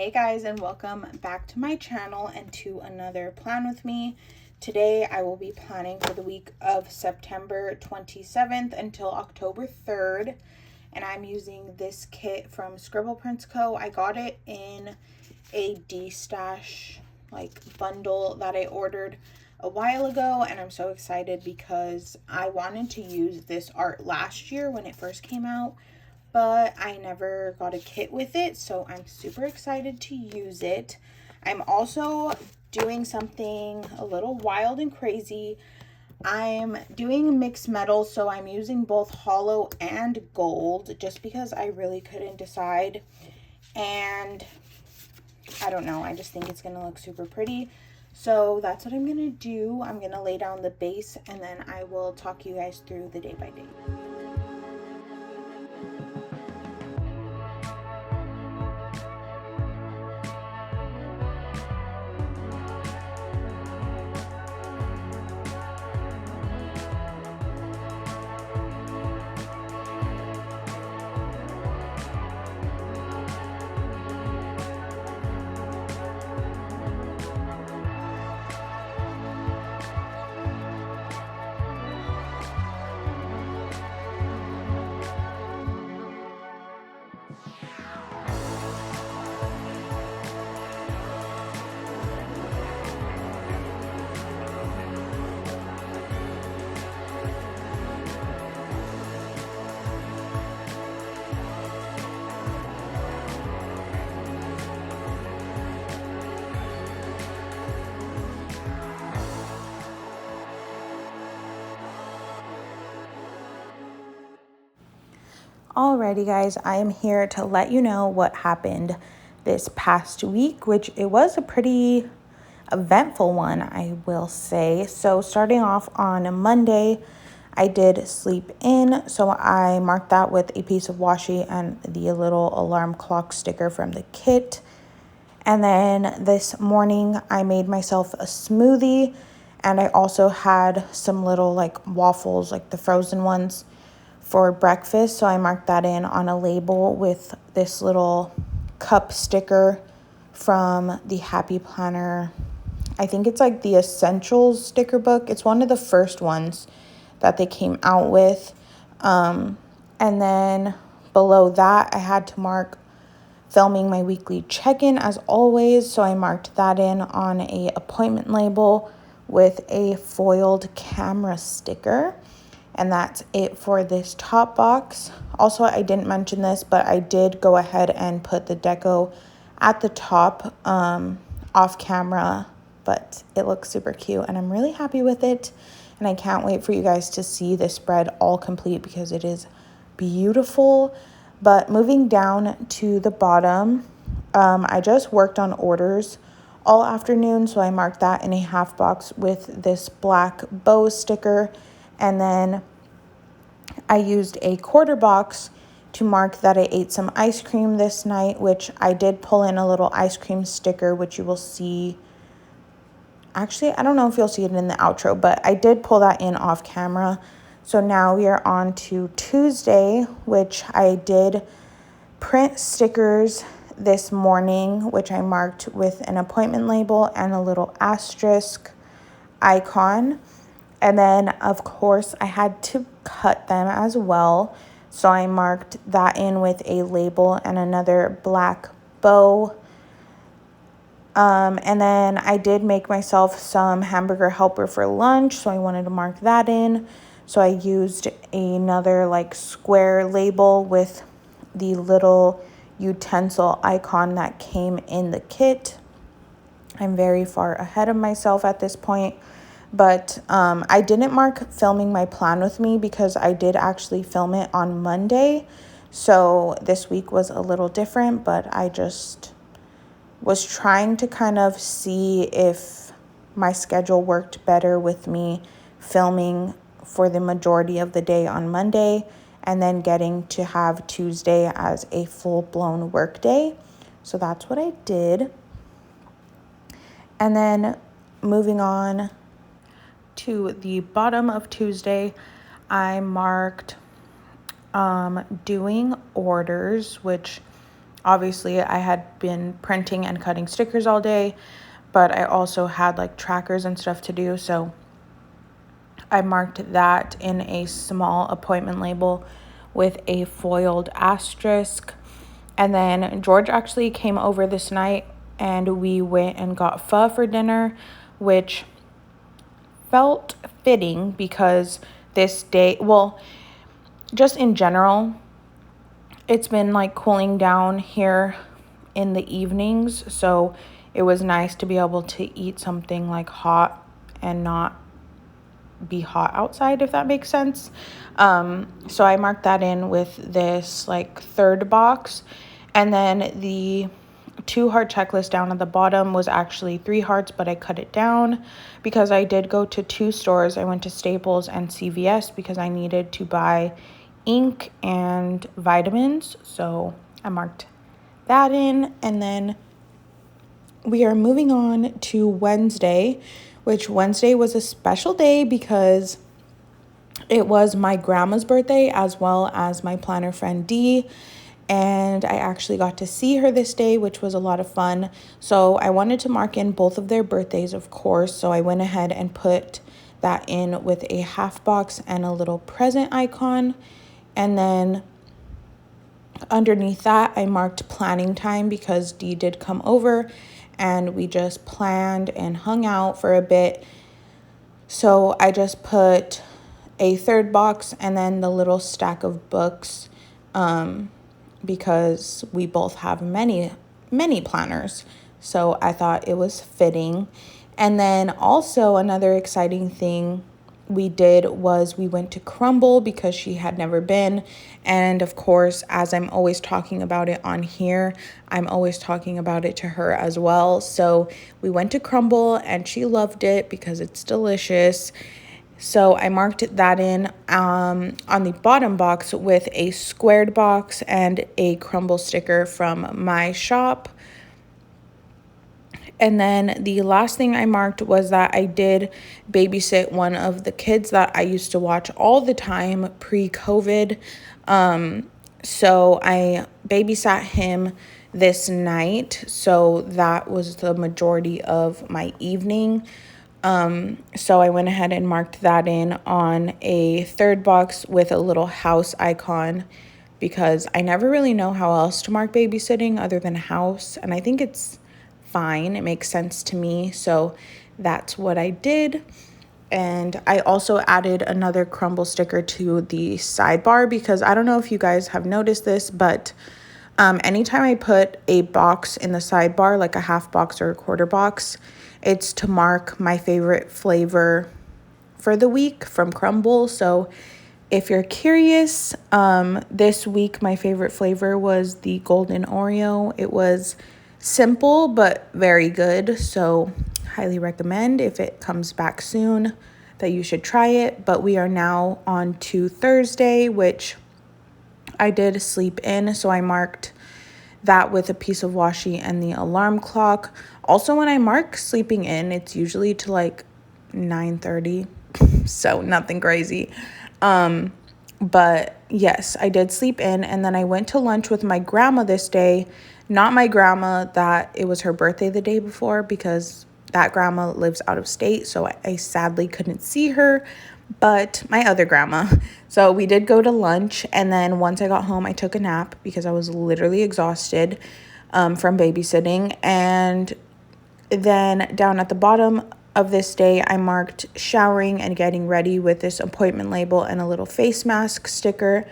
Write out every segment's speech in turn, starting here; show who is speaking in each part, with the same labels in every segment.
Speaker 1: Hey guys, and welcome back to my channel and to another plan with me. Today I will be planning for the week of September 27th until October 3rd, and I'm using this kit from Scribble Prints Co. I got it in a D-stash bundle that I ordered a while ago, and I'm so excited because I wanted to use this art last year when it first came out, but I never got a kit with it, so I'm super excited to use it. I'm also doing something a little wild and crazy. I'm doing mixed metals, so I'm using both hollow and gold just because I really couldn't decide, and I don't know, I just think it's gonna look super pretty. So that's what I'm gonna do. I'm gonna lay down the base and then I will talk you guys through the day by day. Alrighty guys, I am here to let you know what happened this past week, which it was a pretty eventful one, I will say. So starting off on a Monday, I did sleep in, so I marked that with a piece of washi and the little alarm clock sticker from the kit. And then this morning I made myself a smoothie, and I also had some little waffles, the frozen ones, for breakfast. So I marked that in on a label with this little cup sticker from the Happy Planner. I think it's the Essentials sticker book. It's one of the first ones that they came out with. And then below that, I had to mark filming my weekly check-in as always. So I marked that in on a appointment label with a foiled camera sticker. And that's it for this top box. Also, I didn't mention this, but I did go ahead and put the deco at the top off camera, but it looks super cute and I'm really happy with it. And I can't wait for you guys to see this spread all complete because it is beautiful. But moving down to the bottom, I just worked on orders all afternoon, so I marked that in a half box with this black bow sticker. And then I used a quarter box to mark that I ate some ice cream this night, which I did pull in a little ice cream sticker, which you will see. Actually, I don't know if you'll see it in the outro, but I did pull that in off camera. So now we are on to Tuesday, which I did print stickers this morning, which I marked with an appointment label and a little asterisk icon. And then, of course, I had to cut them as well. So I marked that in with a label and another black bow. And then I did make myself some hamburger helper for lunch, so I wanted to mark that in. So I used another square label with the little utensil icon that came in the kit. I'm very far ahead of myself at this point. But I didn't mark filming my plan with me because I did actually film it on Monday. So this week was a little different, but I just was trying to kind of see if my schedule worked better with me filming for the majority of the day on Monday and then getting to have Tuesday as a full-blown work day. So that's what I did. And then moving on to the bottom of Tuesday, I marked doing orders, which obviously I had been printing and cutting stickers all day, but I also had like trackers and stuff to do. So I marked that in a small appointment label with a foiled asterisk. And then George actually came over this night and we went and got pho for dinner, which felt fitting because this day, well, just in general, it's been like cooling down here in the evenings. So it was nice to be able to eat something like hot and not be hot outside, if that makes sense. So I marked that in with this like third box. And then the 2-heart checklist down at the bottom was actually 3 hearts, but I cut it down because I did go to 2 stores. I went to Staples and CVS because I needed to buy ink and vitamins. So I marked that in. And then we are moving on to Wednesday, which Wednesday was a special day because it was my grandma's birthday as well as my planner friend Dee. And I actually got to see her this day, which was a lot of fun. So I wanted to mark in both of their birthdays, of course. So I went ahead and put that in with a half box and a little present icon. And then underneath that, I marked planning time because Dee did come over and we just planned and hung out for a bit. So I just put a third box and then the little stack of books because we both have many planners. So I thought it was fitting. And then also another exciting thing we did was we went to Crumble because she had never been. And of course, as I'm always talking about it on here, I'm always talking about it to her as well. So we went to Crumble and she loved it because it's delicious. So I marked that in on the bottom box with a squared box and a Crumble sticker from my shop. And then the last thing I marked was that I did babysit one of the kids that I used to watch all the time pre-COVID. So I babysat him this night. So that was the majority of my evening. So I went ahead and marked that in on a third box with a little house icon because I never really know how else to mark babysitting other than house. And I think it's fine. It makes sense to me. So that's what I did. And I also added another Crumble sticker to the sidebar because I don't know if you guys have noticed this, but anytime I put a box in the sidebar, like a half box or a quarter box, it's to mark my favorite flavor for the week from Crumble. So if you're curious, this week my favorite flavor was the golden Oreo. It was simple but very good, so highly recommend if it comes back soon that you should try it. But we are now on to Thursday, which I did sleep in, so I marked that with a piece of washi and the alarm clock. Also, when I mark sleeping in, it's usually to like 9:30, so nothing crazy. But yes, I did sleep in, and then I went to lunch with my grandma this day. Not my grandma that it was her birthday the day before, because that grandma lives out of state, so I sadly couldn't see her, but my other grandma. So we did go to lunch, and then once I got home, I took a nap because I was literally exhausted from babysitting. And then down at the bottom of this day, I marked showering and getting ready with this appointment label and a little face mask sticker.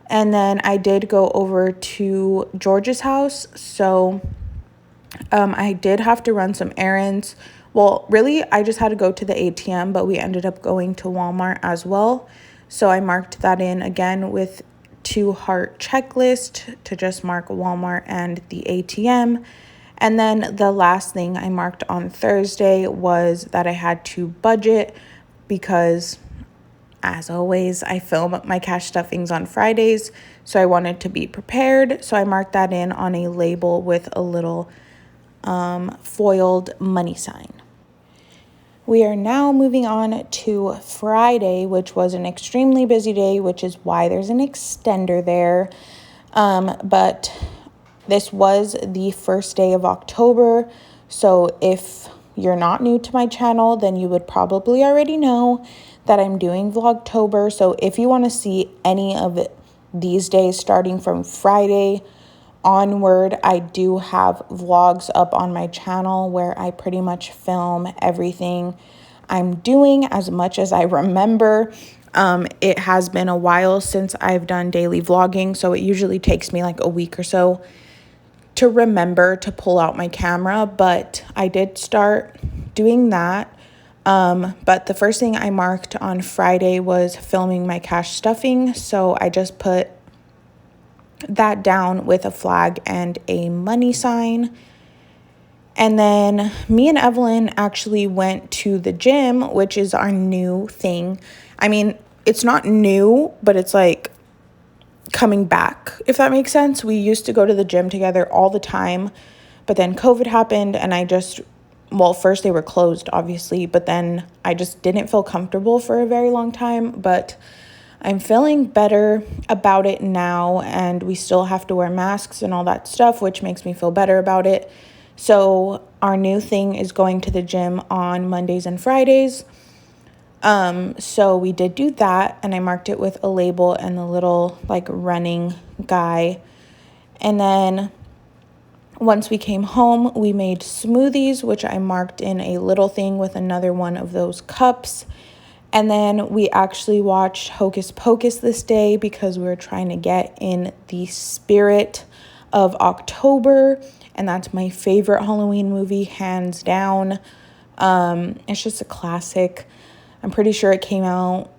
Speaker 1: And then I did go over to George's house. So I did have to run some errands. Well, really, I just had to go to the ATM, but we ended up going to Walmart as well. So I marked that in again with 2-heart checklist to just mark Walmart and the ATM. And then the last thing I marked on Thursday was that I had to budget because, as always, I film my cash stuffings on Fridays, so I wanted to be prepared. So I marked that in on a label with a little foiled money sign. We are now moving on to Friday, which was an extremely busy day, which is why there's an extender there. But This was the first day of October, so if you're not new to my channel, then you would probably already know that I'm doing Vlogtober. So if you want to see any of these days starting from Friday onward, I do have vlogs up on my channel where I pretty much film everything I'm doing as much as I remember. It has been a while since I've done daily vlogging, so it usually takes me like a week or so to remember to pull out my camera, but I did start doing that. But the first thing I marked on Friday was filming my cash stuffing, so I just put that down with a flag and a money sign. And then me and Evelyn actually went to the gym, which is our new thing. I mean, it's not new, but it's like coming back, if that makes sense. We used to go to the gym together all the time, but then COVID happened and first they were closed, obviously, but then I just didn't feel comfortable for a very long time. But I'm feeling better about it now, and we still have to wear masks and all that stuff, which makes me feel better about it. So our new thing is going to the gym on Mondays and Fridays. So we did do that, and I marked it with a label and the little like running guy. And then once we came home, we made smoothies, which I marked in a little thing with another one of those cups. And then we actually watched Hocus Pocus this day because we were trying to get in the spirit of October. And that's my favorite Halloween movie, hands down. It's just a classic. I'm pretty sure it came out.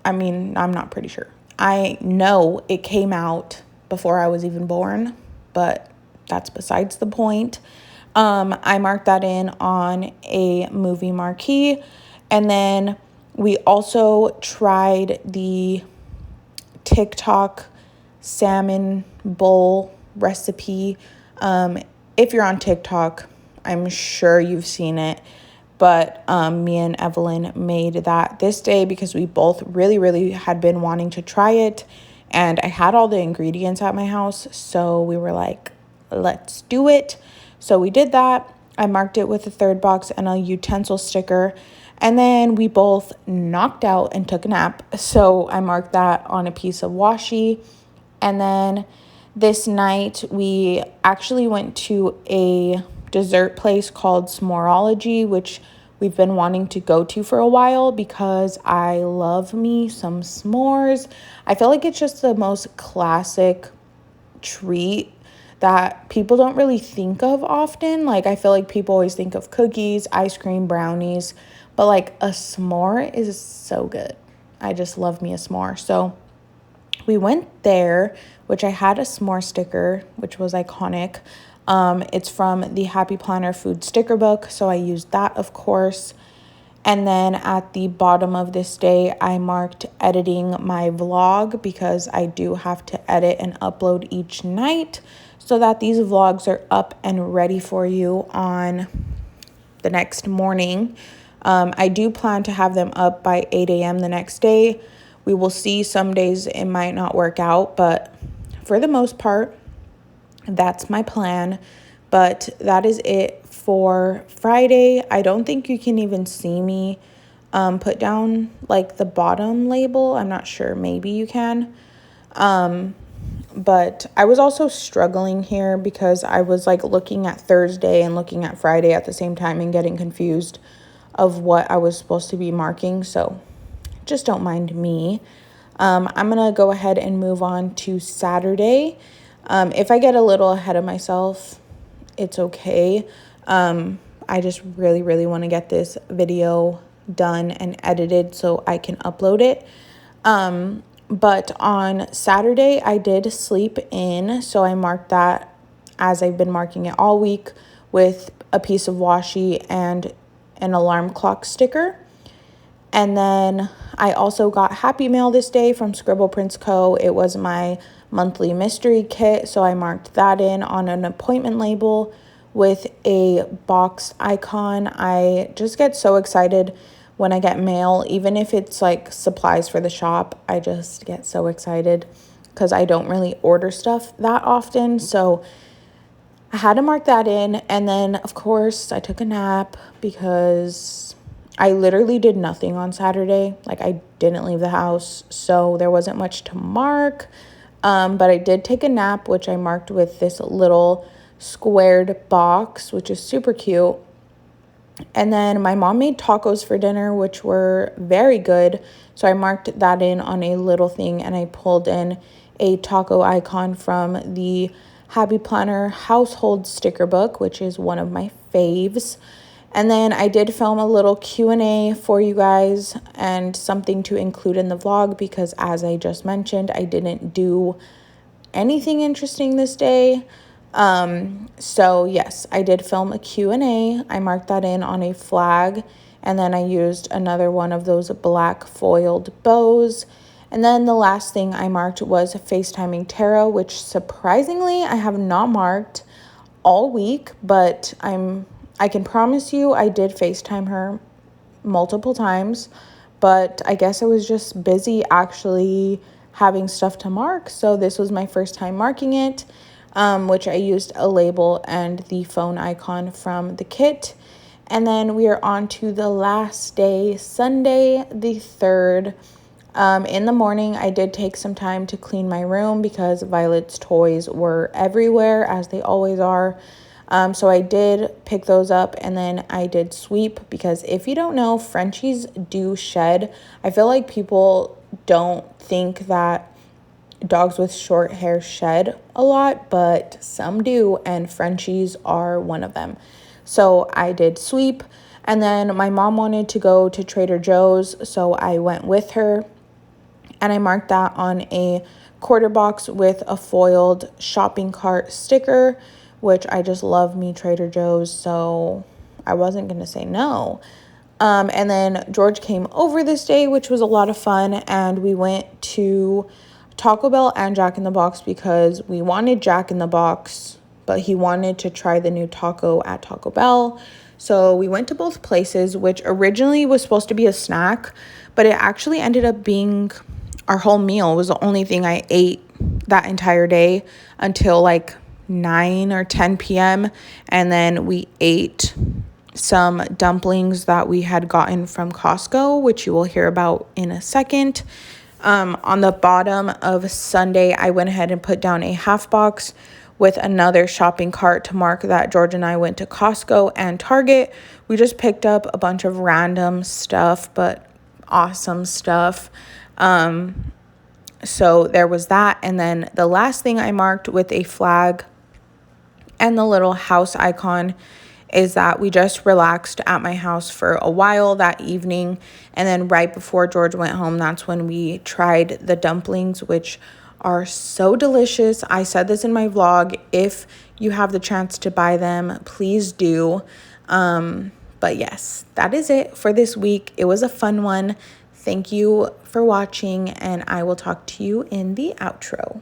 Speaker 1: I'm not pretty sure. I know it came out before I was even born, but that's besides the point. I marked that in on a movie marquee. And then we also tried the TikTok salmon bowl recipe. If you're on TikTok, I'm sure you've seen it. But me and Evelyn made that this day because we both really, really had been wanting to try it. And I had all the ingredients at my house, so we were like, let's do it. So we did that. I marked it with a third box and a utensil sticker. And then we both knocked out and took a nap. So I marked that on a piece of washi. And then this night we actually went to a dessert place called S'moreology, which we've been wanting to go to for a while because I love me some s'mores. I feel like it's just the most classic treat that people don't really think of often. Like, I feel like people always think of cookies, ice cream, brownies, but like a s'more is so good. I just love me a s'more. So we went there, which I had a s'more sticker, which was iconic. It's from the Happy Planner food sticker book, so I used that, of course. And then at the bottom of this day, I marked editing my vlog because I do have to edit and upload each night so that these vlogs are up and ready for you on the next morning. I do plan to have them up by 8 a.m. the next day. We will see. Some days it might not work out, but for the most part, that's my plan. But that is it for Friday. I don't think you can even see me put down like the bottom label. I'm not sure. Maybe you can. But I was also struggling here because I was like looking at Thursday and looking at Friday at the same time and getting confused of what I was supposed to be marking. So just don't mind me. I'm going to go ahead and move on to Saturday. If I get a little ahead of myself, it's okay. I just really, really want to get this video done and edited so I can upload it. But on Saturday, I did sleep in, so I marked that as I've been marking it all week with a piece of washi and an alarm clock sticker. And then I also got Happy Mail this day from Scribble Prints Co. It was my monthly mystery kit, so I marked that in on an appointment label with a box icon. I just get so excited when I get mail, even if it's like supplies for the shop. I just get so excited because I don't really order stuff that often. So I had to mark that in. And then, of course, I took a nap because I literally did nothing on Saturday. Like, I didn't leave the house, so there wasn't much to mark. But I did take a nap, which I marked with this little squared box, which is super cute. And then my mom made tacos for dinner, which were very good. So I marked that in on a little thing, and I pulled in a taco icon from the Happy Planner household sticker book, which is one of my faves. And then I did film a little Q&A for you guys and something to include in the vlog because, as I just mentioned, I didn't do anything interesting this day. So yes, I did film a Q&A. I marked that in on a flag, and then I used another one of those black foiled bows. And then the last thing I marked was FaceTiming Tara, which surprisingly I have not marked all week, but I can promise you I did FaceTime her multiple times, but I guess I was just busy actually having stuff to mark. So this was my first time marking it, which I used a label and the phone icon from the kit. And then we are on to the last day, Sunday the 3rd. In the morning, I did take some time to clean my room because Violet's toys were everywhere, as they always are. So I did pick those up, and then I did sweep because if you don't know, Frenchies do shed. I feel like people don't think that dogs with short hair shed a lot, but some do, and Frenchies are one of them. So I did sweep, and then my mom wanted to go to Trader Joe's, so I went with her. And I marked that on a quarter box with a foiled shopping cart sticker, which I just love me Trader Joe's, so I wasn't going to say no. And then George came over this day, which was a lot of fun, and we went to Taco Bell and Jack in the Box because we wanted Jack in the Box, but he wanted to try the new taco at Taco Bell. So we went to both places, which originally was supposed to be a snack, but it actually ended up being our whole meal. Was the only thing I ate that entire day until like 9 or 10 p.m. And then we ate some dumplings that we had gotten from Costco, which you will hear about in a second. On the bottom of Sunday, I went ahead and put down a half box with another shopping cart to mark that George and I went to Costco and Target. We just picked up a bunch of random stuff, but awesome stuff. So there was that. And then the last thing I marked with a flag and the little house icon is that we just relaxed at my house for a while that evening. And then right before George went home, that's when we tried the dumplings, which are so delicious. I said this in my vlog. If you have the chance to buy them, please do. But yes, that is it for this week. It was a fun one. Thank you for watching, and I will talk to you in the outro.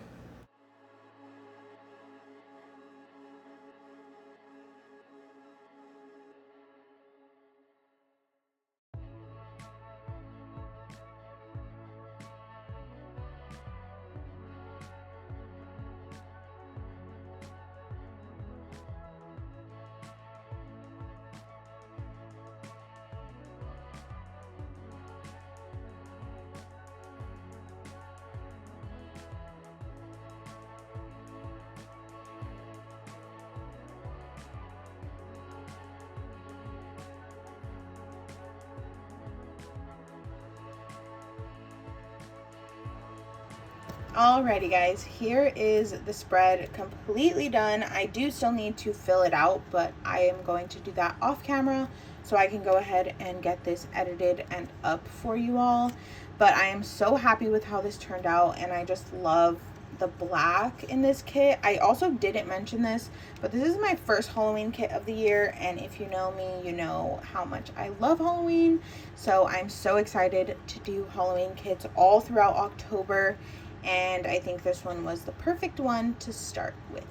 Speaker 1: Alrighty guys, here is the spread completely done. I do still need to fill it out, but I am going to do that off camera so I can go ahead and get this edited and up for you all. But I am so happy with how this turned out, and I just love the black in this kit. I also didn't mention this, but this is my first Halloween kit of the year, and if you know me, you know how much I love Halloween. So I'm so excited to do Halloween kits all throughout October. And I think this one was the perfect one to start with.